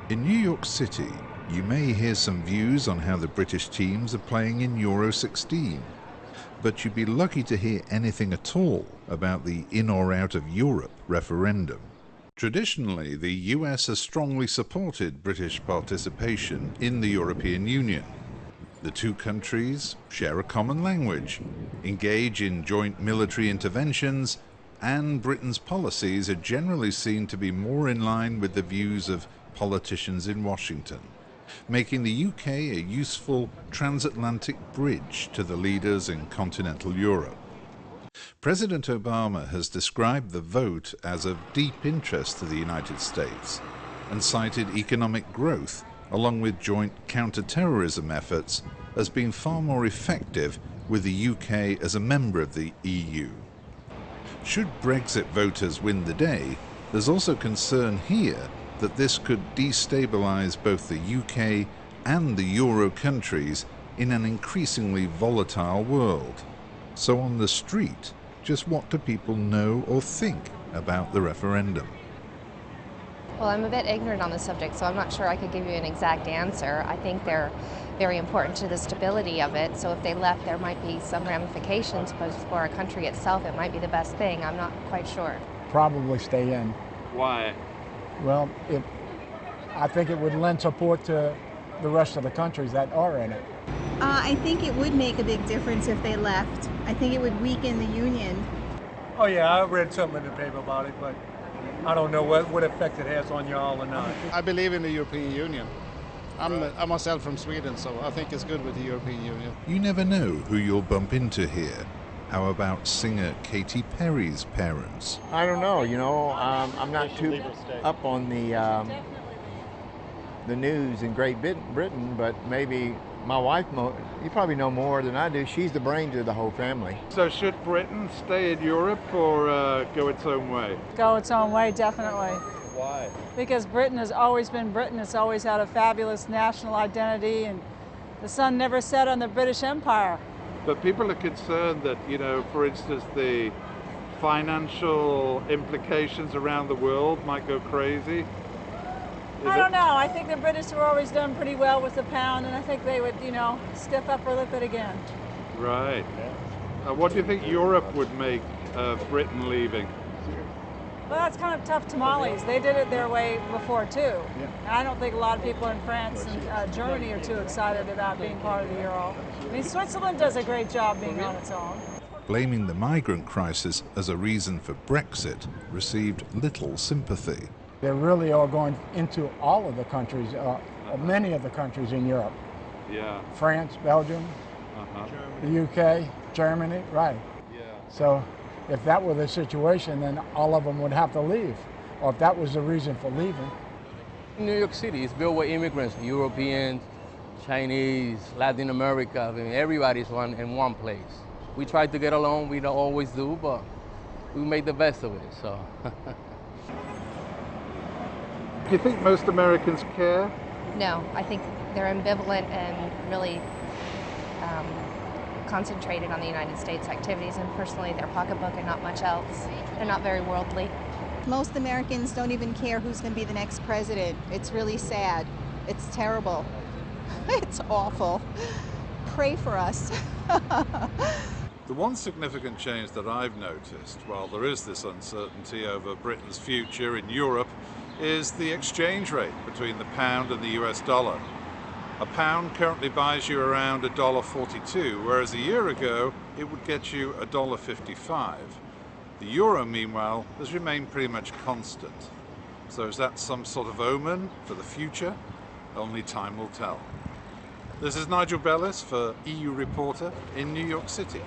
In New York City, you may hear some views on how the British teams are playing in Euro 16, but you'd be lucky to hear anything at all about the in or out of Europe referendum. Traditionally, the US has strongly supported British participation in the European Union. The two countries share a common language, engage in joint military interventions, and Britain's policies are generally seen to be more in line with the views of politicians in Washington, making the UK a useful transatlantic bridge to the leaders in continental Europe. President Obama has described the vote as of deep interest to the United States and cited economic growth, along with joint counter-terrorism efforts, as being far more effective with the UK as a member of the EU. Should Brexit voters win the day, there's also concern here that this could destabilise both the UK and the Euro countries in an increasingly volatile world. So on the street, just what do people know or think about the referendum? Well, I'm a bit ignorant on the subject, so I'm not sure I could give you an exact answer. I think they're very important to the stability of it, so if they left, there might be some ramifications, but for our country itself, it might be the best thing. I'm not quite sure. Probably stay in. Why? Well, I think it would lend support to the rest of the countries that are in it. I think it would make a big difference if they left. I think it would weaken the union. Oh yeah, I read something in the paper about it, but I don't know what effect it has on y'all or not. I believe in the European Union. I'm myself from Sweden, so I think it's good with the European Union. You never know who you'll bump into here. How about singer Katy Perry's parents? I don't know, I'm not too up on the news in Great Britain, but maybe my wife, you probably know more than I do. She's the brains of the whole family. So should Britain stay in Europe or go its own way? Go its own way, definitely. Why? Because Britain has always been Britain. It's always had a fabulous national identity, and the sun never set on the British Empire. But people are concerned that, for instance, the financial implications around the world might go crazy. I don't know. I think the British have always done pretty well with the pound, and I think they would, step up or lip it again. Right. What do you think Europe would make of Britain leaving? Well, that's kind of tough tamales. They did it their way before, too. And I don't think a lot of people in France and Germany are too excited about being part of the Euro. I mean, Switzerland does a great job being on its own. Blaming the migrant crisis as a reason for Brexit received little sympathy. They really are going into all of the countries, many of the countries in Europe. Yeah. France, Belgium, the UK, Germany, right. Yeah. So if that were the situation, then all of them would have to leave, or if that was the reason for leaving. New York City is built with immigrants, Europeans, Chinese, Latin America. I mean, everybody's in one place. We try to get along, we don't always do, but we make the best of it, so. Do you think most Americans care? No, I think they're ambivalent and really concentrated on the United States activities and personally their pocketbook and not much else. They're not very worldly. Most Americans don't even care who's going to be the next president. It's really sad. It's terrible. It's awful. Pray for us. The one significant change that I've noticed, while there is this uncertainty over Britain's future in Europe, is the exchange rate between the pound and the US dollar. A pound currently buys you around $1.42, whereas a year ago it would get you $1.55. The euro, meanwhile, has remained pretty much constant. So is that some sort of omen for the future? Only time will tell. This is Nigel Bellis for EU Reporter in New York City.